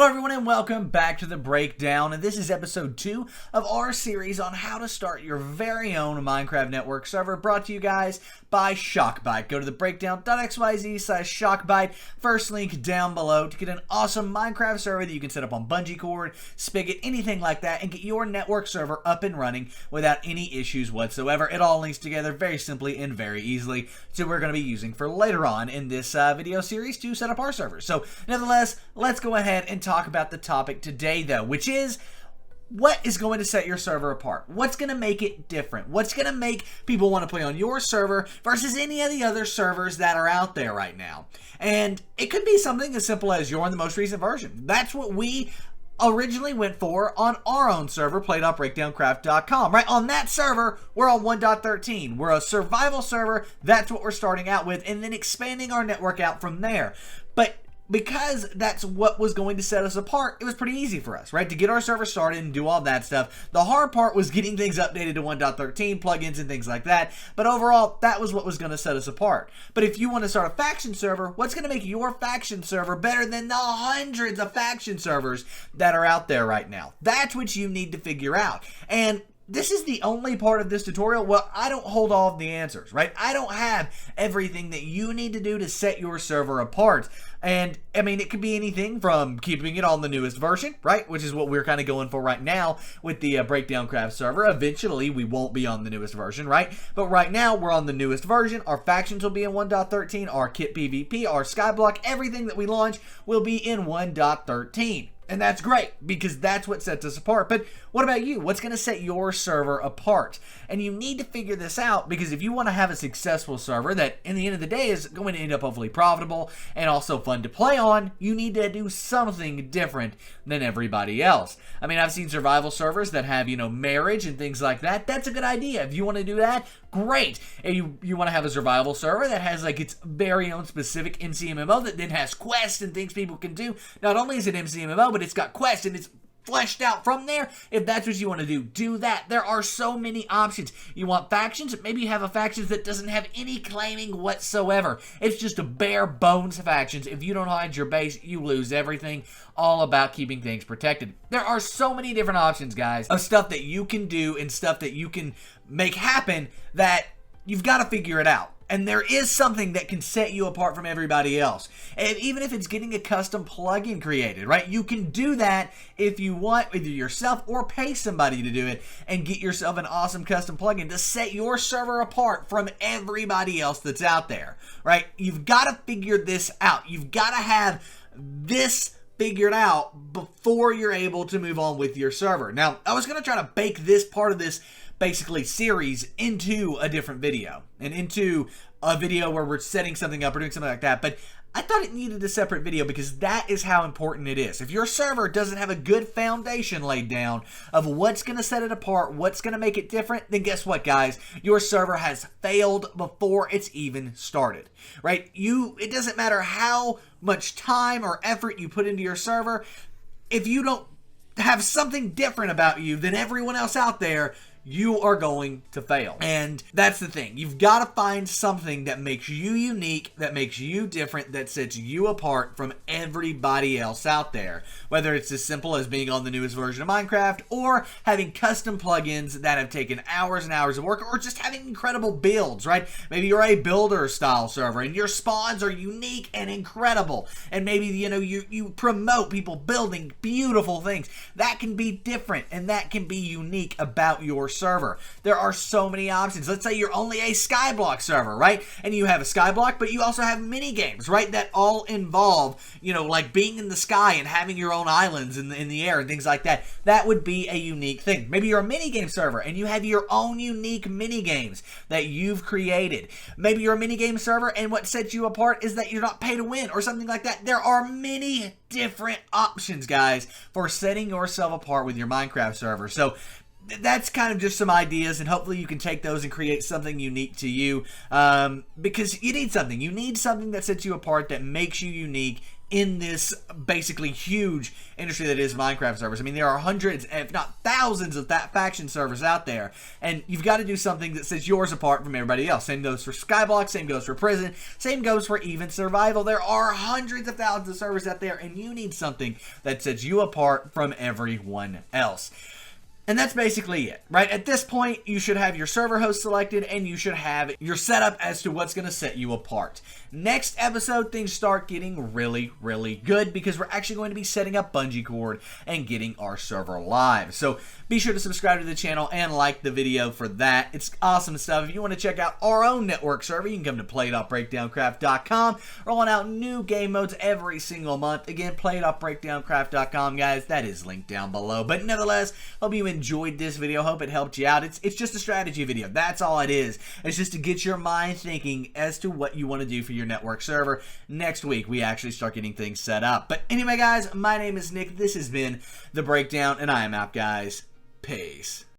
Hello everyone and welcome back to The Breakdown, and this is episode 2 of our series on how to start your very own Minecraft network server, brought to you guys by Shockbyte. Go to thebreakdown.xyz/Shockbyte, first link down below, to get an awesome Minecraft server that you can set up on Bungee Cord, Spigot, anything like that, and get your network server up and running without any issues whatsoever. It all links together very simply and very easily, so we're going to be using for later on in this video series to set up our server. So nevertheless, let's go ahead and talk about the topic today though, which is what is going to set your server apart? What's going to make it different? What's going to make people want to play on your server versus any of the other servers that are out there right now? And it could be something as simple as you're on the most recent version. That's what we originally went for on our own server, play.breakdowncraft.com. Right, on that server, we're on 1.13. We're a survival server. That's what we're starting out with, and then expanding our network out from there. But because that's what was going to set us apart, it was pretty easy for us, right? To get our server started and do all that stuff. The hard part was getting things updated to 1.13, plugins and things like that. But overall, that was what was going to set us apart. But if you want to start a faction server, what's going to make your faction server better than the hundreds of faction servers that are out there right now? That's what you need to figure out. And this is the only part of this tutorial. Well, I don't hold all of the answers, right? I don't have everything that you need to do to set your server apart. And, I mean, it could be anything from keeping it on the newest version, right? Which is what we're kind of going for right now with the Breakdown Craft server. Eventually, we won't be on the newest version, right? But right now, we're on the newest version. Our factions will be in 1.13. Our kit PvP, our skyblock, everything that we launch will be in 1.13. And that's great, because that's what sets us apart. But what about you? What's going to set your server apart? And you need to figure this out, because if you want to have a successful server that, in the end of the day, is going to end up hopefully profitable and also fun to play on, you need to do something different than everybody else. I mean, I've seen survival servers that have, marriage and things like that. That's a good idea. If you want to do that, great. And you want to have a survival server that has like its very own specific MCMMO that then has quests and things people can do. Not only is it MCMMO, but it's got quests and it's fleshed out from there. If that's what you want to do that. There are so many options. You want factions? Maybe you have a faction that doesn't have any claiming whatsoever. It's just a bare bones factions. If you don't hide your base, you lose everything. All about keeping things protected. There are so many different options, guys, of stuff that you can do and stuff that you can make happen that you've got to figure it out. And there is something that can set you apart from everybody else. And even if it's getting a custom plugin created, right? You can do that if you want, either yourself or pay somebody to do it, and get yourself an awesome custom plugin to set your server apart from everybody else that's out there, right? You've got to figure this out. You've got to have this figured out before you're able to move on with your server. Now, I was going to try to bake this part of this basically series into a different video and into a video where we're setting something up or doing something like that, but I thought it needed a separate video because that is how important it is. If your server doesn't have a good foundation laid down of what's going to set it apart, what's going to make it different, then guess what, guys? Your server has failed before it's even started, right? It doesn't matter how much time or effort you put into your server. If you don't have something different about you than everyone else out there, you are going to fail. And that's the thing. You've got to find something that makes you unique, that makes you different, that sets you apart from everybody else out there. Whether it's as simple as being on the newest version of Minecraft, or having custom plugins that have taken hours and hours of work, or just having incredible builds, right? Maybe you're a builder style server and your spawns are unique and incredible. And maybe, you promote people building beautiful things. That can be different and that can be unique about your server. There are so many options. Let's say you're only a skyblock server, right? And you have a skyblock, but you also have mini games, right? That all involve, like being in the sky and having your own islands in the air and things like that. That would be a unique thing. Maybe you're a mini game server and you have your own unique mini games that you've created. Maybe you're a mini game server and what sets you apart is that you're not pay to win or something like that. There are many different options, guys, for setting yourself apart with your Minecraft server. So that's kind of just some ideas, and hopefully you can take those and create something unique to you, because you need something. You need something that sets you apart, that makes you unique in this basically huge industry that is Minecraft servers. I mean, there are hundreds, if not thousands of faction servers out there, and you've got to do something that sets yours apart from everybody else. Same goes for Skyblock, same goes for Prison, same goes for even Survival. There are hundreds of thousands of servers out there, and you need something that sets you apart from everyone else. And that's basically it, right? At this point, you should have your server host selected and you should have your setup as to what's going to set you apart. Next episode, things start getting really, really good because we're actually going to be setting up Bungee Cord and getting our server live. So be sure to subscribe to the channel and like the video for that. It's awesome stuff. If you want to check out our own network server, you can come to play.breakdowncraft.com. Rolling out new game modes every single month. Again, play.breakdowncraft.com, guys. That is linked down below. But nevertheless, hope you enjoyed this video. Hope it helped you out. It's just a strategy video. That's all it is. It's just to get your mind thinking as to what you want to do for your network server. Next week, we actually start getting things set up. But anyway, guys, my name is Nick. This has been The Breakdown, and I am out, guys. Peace.